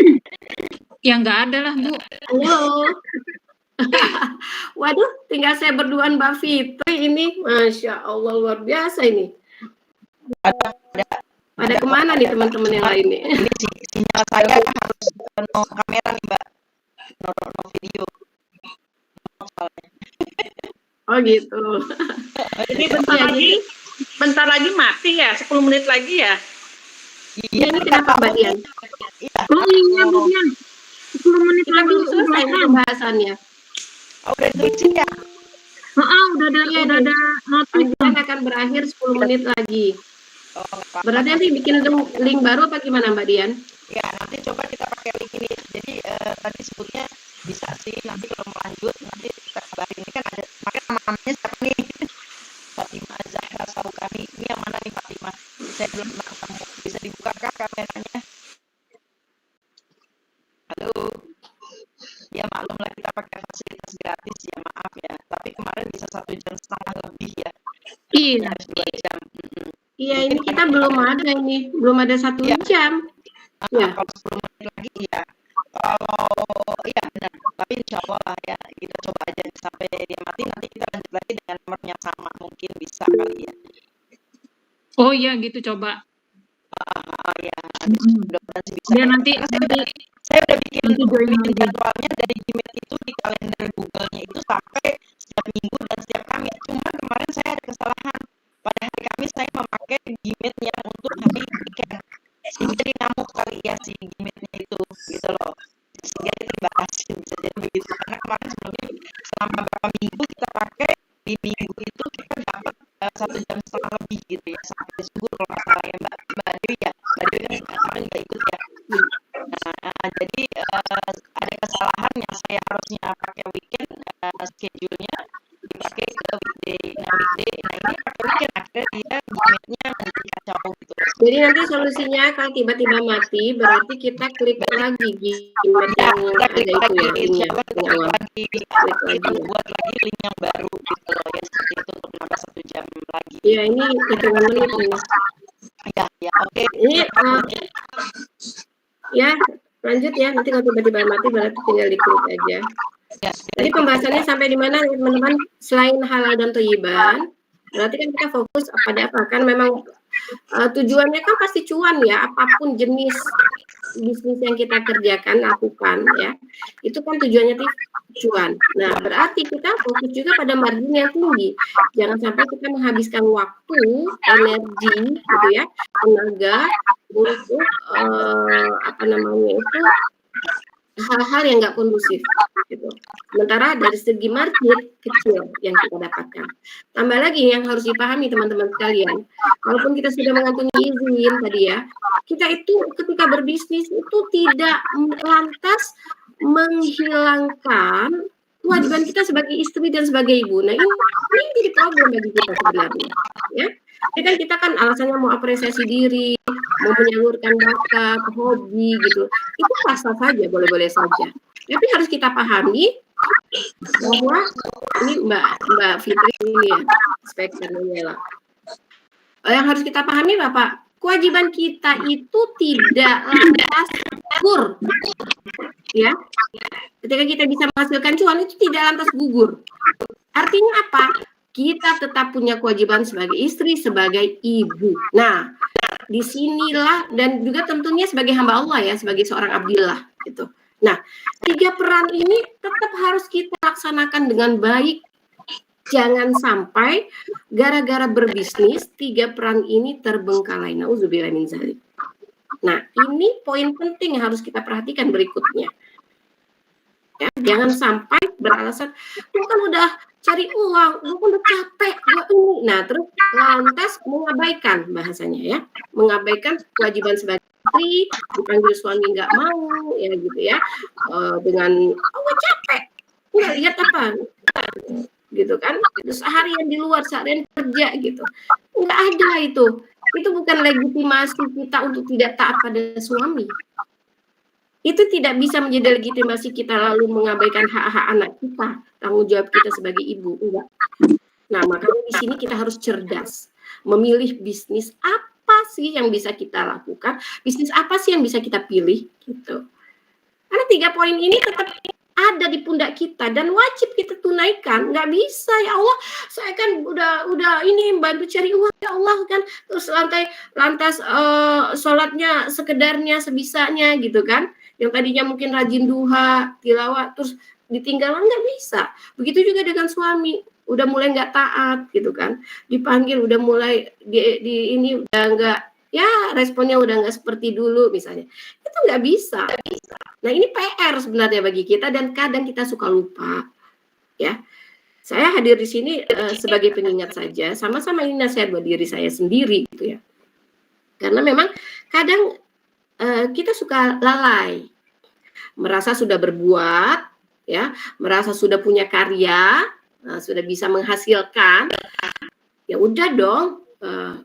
Ya nggak ada lah Bu. Halo. Waduh, tinggal saya berduaan Mbak Fitri ini. Masya Allah, luar biasa ini. Pada kemana nih teman-teman yang lain nih? Ini sinyal saya harus no kamera nih Mbak, no video. Oh gitu. Jadi bentar lagi mati ya, 10 menit lagi ya. Iya, ini kenapa Mbak Dian? Oh iya Bu Dian. 10 menit Kita lagi belum selesai pembahasannya. Oh, udah ditulisin ya? udah ada notif. Panggilan akan berakhir 10 menit lagi. Oh, nggak apa-apa. Berarti nanti bikin link baru apa gimana Mbak Dian? Ya, nanti coba kita pakai link ini. Jadi tadi sebutnya bisa sih, nanti kalau mau lanjut nanti kita kabarin. Ini kan ada, makanya namanya siapa nih? Fatimah Zahra Saukani. Ini yang mana nih Fatimah? Saya belum pernah ketemu. Bisa dibukakah kameranya? Halo. Ya maklum lah kita pakai fasilitas gratis ya, maaf ya. Tapi kemarin bisa 1,5 jam lebih ya. Iya. Harus 2 jam. Iya, ini kita belum ada ini, belum ada 1 jam. Ya. Kalau 10 menit lagi ya. Kalau iya benar. Tapi insya Allah lah ya, kita coba aja sampai dia mati. Nanti kita lanjut lagi dengan nomor yang sama, mungkin bisa kali ya. Oh iya gitu coba. Ya, mudah-mudahan sih bisa. Biar nanti Saya udah bikin join lagi. jadwalnya dari Gmail itu di kalender Google-nya itu sampai setiap minggu dan setiap Kamis. Cuma kemarin saya ada kesalahan. Pada hari Kamis saya memakai Gmail yang untuk hari weekend. Jadi ngamuk kali ya si Gmail-nya. gitu loh. Sehingga kita bahasin, bisa jadi begitu. Karena kemarin sebelumnya selama beberapa minggu kita pakai, di minggu itu kita dapat 1,5 jam lebih gitu ya, sampai subuh kalau nggak salah ya Mbak Dewi ya. Mbak Dewi kan kemarin nggak ikut ya. Jadi ada kesalahan yang saya harusnya pakai weekend, schedule-nya dipakai ke weekday. Nah ini pakai weekend, akhirnya dia gimmicknya menjadi kacau gitu. Jadi nanti solusinya kalau tiba-tiba mati, berarti kita klik lagi gimmick yang Kita ada klik itu lagi, ya, linknya kita yang awal. lagi, kita buat lagi link yang baru gitu loh ya, seperti itu untuk nambah 1 jam lagi. Ya ini hitungan menit ini. Ya, oke. Ini ya lanjut ya, nanti kalau tiba-tiba mati berarti tinggal diklik aja. Ya, Tadi pembahasannya sampai di mana teman-teman? Selain halal dan thayyiban, berarti kan kita fokus pada apa? Kan memang tujuannya kan pasti cuan ya, apapun jenis bisnis yang kita kerjakan, lakukan ya, itu kan tujuannya cuan. Nah, berarti kita fokus juga pada margin yang tinggi. Jangan sampai kita menghabiskan waktu, energi, gitu ya, tenaga untuk hal-hal yang nggak kondusif, gitu. Sementara dari segi market kecil yang kita dapatkan. Tambah lagi yang harus dipahami teman-teman sekalian, walaupun kita sudah mengantongi izin tadi ya, kita itu ketika berbisnis itu tidak lantas menghilangkan kewajiban kita sebagai istri dan sebagai ibu. Nah ini jadi problem bagi kita sebenarnya, ya. Kita kan alasannya mau apresiasi diri, mau menyalurkan bakat, hobi gitu. Itu sah saja, boleh-boleh saja. Tapi harus kita pahami bahwa ini Mbak Fitri ini ya, speakernya lah. Yang harus kita pahami Bapak, kewajiban kita itu tidak lantas gugur, ya. Ketika kita bisa menghasilkan cuan itu tidak lantas gugur. Artinya apa? Kita tetap punya kewajiban sebagai istri, sebagai ibu. Nah, disinilah dan juga tentunya sebagai hamba Allah ya, sebagai seorang abdillah gitu. Nah, 3 peran ini tetap harus kita laksanakan dengan baik. Jangan sampai gara-gara berbisnis 3 peran ini terbengkalai. Nauzubillah min dzalik. Nah, ini poin penting yang harus kita perhatikan berikutnya. Ya, jangan sampai beralasan, lu kan udah cari uang, lu kan udah capek, ini. Nah, terus lantas mengabaikan bahasanya ya, mengabaikan kewajiban sebagai istri, dipanggil suami nggak mau, ya gitu ya, dengan gue capek, nggak lihat apa, gitu kan, terus seharian di luar, seharian kerja gitu, nggak ada itu bukan legitimasi kita untuk tidak taat pada suami. Itu tidak bisa menjadi legitimasi kita lalu mengabaikan hak-hak anak kita, tanggung jawab kita sebagai ibu, enggak. Nah, makanya di sini kita harus cerdas, memilih bisnis apa sih yang bisa kita lakukan, bisnis apa sih yang bisa kita pilih, gitu. Karena 3 poin ini tetap ada di pundak kita dan wajib kita tunaikan. Nggak bisa, ya Allah, saya kan udah ini bantu cari uang, ya Allah kan, terus lantas sholatnya sekedarnya, sebisanya gitu kan. Yang tadinya mungkin rajin duha, tilawah, terus ditinggal, nggak bisa. Begitu juga dengan suami, udah mulai nggak taat gitu kan, dipanggil udah mulai di ini udah nggak, ya responnya udah nggak seperti dulu misalnya, itu nggak bisa. Nah ini PR sebenarnya bagi kita dan kadang kita suka lupa, ya. Saya hadir di sini sebagai pengingat saja, sama-sama ini nasihat buat diri saya sendiri gitu ya. Karena memang kadang kita suka lalai, merasa sudah berbuat, ya, merasa sudah punya karya, sudah bisa menghasilkan, ya udah dong,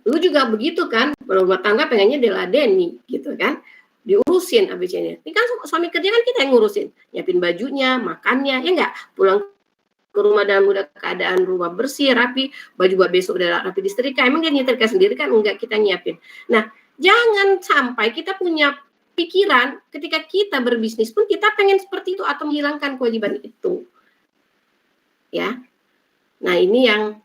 lu juga begitu kan, berumah tangga pengennya diladeni gitu kan, diurusin ABC-nya. Ini kan suami kerja kan kita yang ngurusin, nyiapin bajunya, makannya, ya enggak, pulang ke rumah dalam keadaan rumah bersih, rapi, baju buat besok udah rapi disetrika. Emang dia nyetrika sendiri kan? Enggak, kita nyiapin. Nah, jangan sampai kita punya pikiran ketika kita berbisnis pun kita pengen seperti itu atau menghilangkan kewajiban itu. Ya. Nah, ini yang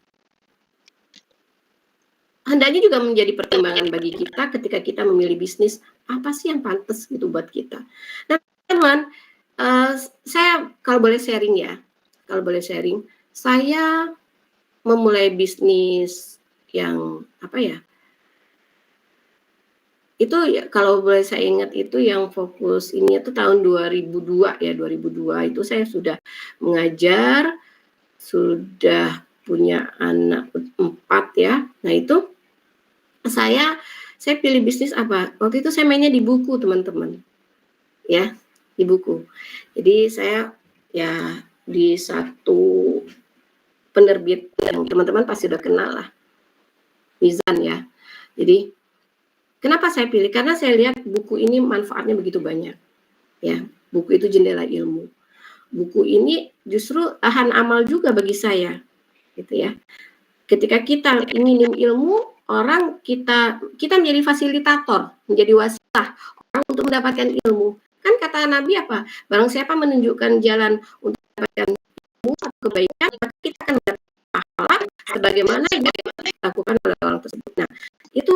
hendaknya juga menjadi pertimbangan bagi kita ketika kita memilih bisnis, apa sih yang pantas gitu buat kita. Nah, teman, saya kalau boleh sharing ya, saya memulai bisnis yang apa ya, itu ya, kalau boleh saya ingat itu yang fokus ini itu tahun 2002 ya, 2002 itu saya sudah mengajar, sudah punya anak 4 ya. Nah itu saya pilih bisnis apa? Waktu itu saya mainnya di buku teman-teman, ya di buku. Jadi saya ya di satu penerbit yang teman-teman pasti udah kenal lah, Mizan ya. Jadi kenapa saya pilih? Karena saya lihat buku ini manfaatnya begitu banyak. Ya, buku itu jendela ilmu. Buku ini justru tahan amal juga bagi saya, gitu ya. Ketika kita minim ilmu, kita menjadi fasilitator, menjadi wasilah orang untuk mendapatkan ilmu. Kan kata Nabi apa? Barang siapa menunjukkan jalan untuk mendapatkan ilmu atau kebaikan, maka kita akan mendapat pahala sebagaimana yang dilakukan oleh orang tersebut. Nah, itu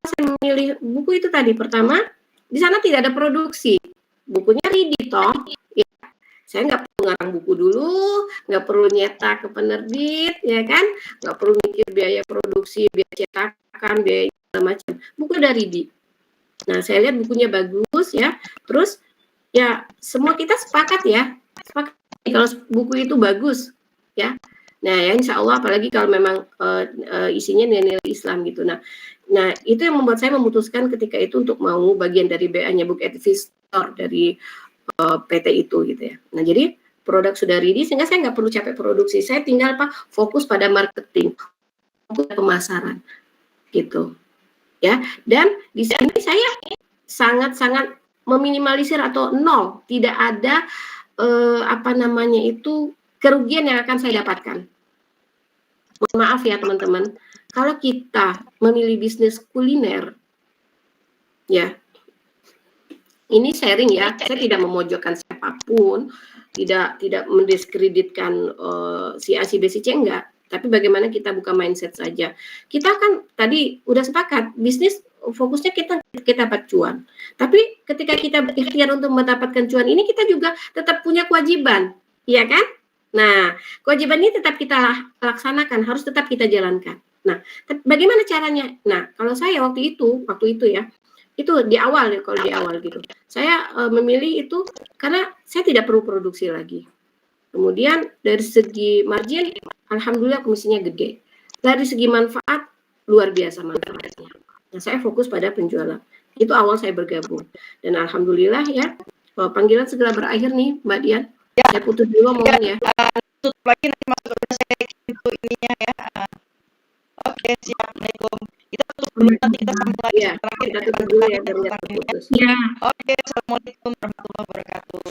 saya memilih buku itu tadi. Pertama, di sana tidak ada produksi, bukunya ready toh. Ya, saya nggak perlu ngarang buku dulu, nggak perlu nyetak ke penerbit, ya kan, nggak perlu mikir biaya produksi, biaya cetakan, biaya segala macam. Buku udah ready. Nah, saya lihat bukunya bagus ya. Terus ya semua kita sepakat ya, sepakat kalau buku itu bagus ya. Nah, ya insya Allah apalagi kalau memang isinya nilai Islam gitu. Nah, itu yang membuat saya memutuskan ketika itu untuk mau bagian dari BA-nya Book Advisor dari PT itu gitu ya. Nah, jadi produk sudah ready sehingga saya nggak perlu capek produksi. Saya tinggal fokus pada marketing, fokus pada pemasaran gitu. Ya, dan di sini saya sangat-sangat meminimalisir atau nol, tidak ada kerugian yang akan saya dapatkan. Mohon maaf ya teman-teman, kalau kita memilih bisnis kuliner, ya, ini sharing ya, saya tidak memojokkan siapapun, tidak mendiskreditkan si A, si B, si C, enggak. Tapi bagaimana kita buka mindset saja. Kita kan tadi udah sepakat, bisnis fokusnya kita dapat cuan. Tapi ketika kita berikhtiar untuk mendapatkan cuan ini, kita juga tetap punya kewajiban, iya kan? Nah, kewajiban ini tetap kita laksanakan, harus tetap kita jalankan. Nah, bagaimana caranya? Nah, kalau saya waktu itu ya, itu di awal ya, kalau di awal gitu. Saya memilih itu karena saya tidak perlu produksi lagi. Kemudian dari segi margin, alhamdulillah komisinya gede. Dari segi manfaat, luar biasa manfaatnya. Nah, saya fokus pada penjualan. Itu awal saya bergabung. Dan alhamdulillah ya, panggilan segera berakhir nih, Mbak Dian. Ya. Saya putus dulu mohon ya. Tutup lagi nanti masuk ke saya itu ininya ya. Oke, siap. Assalamualaikum. Kita tutup dulu, nanti kita sambung lagi. Ya, kita tutup dulu ya, biar nggak terputus. Oke, assalamualaikum warahmatullahi wabarakatuh.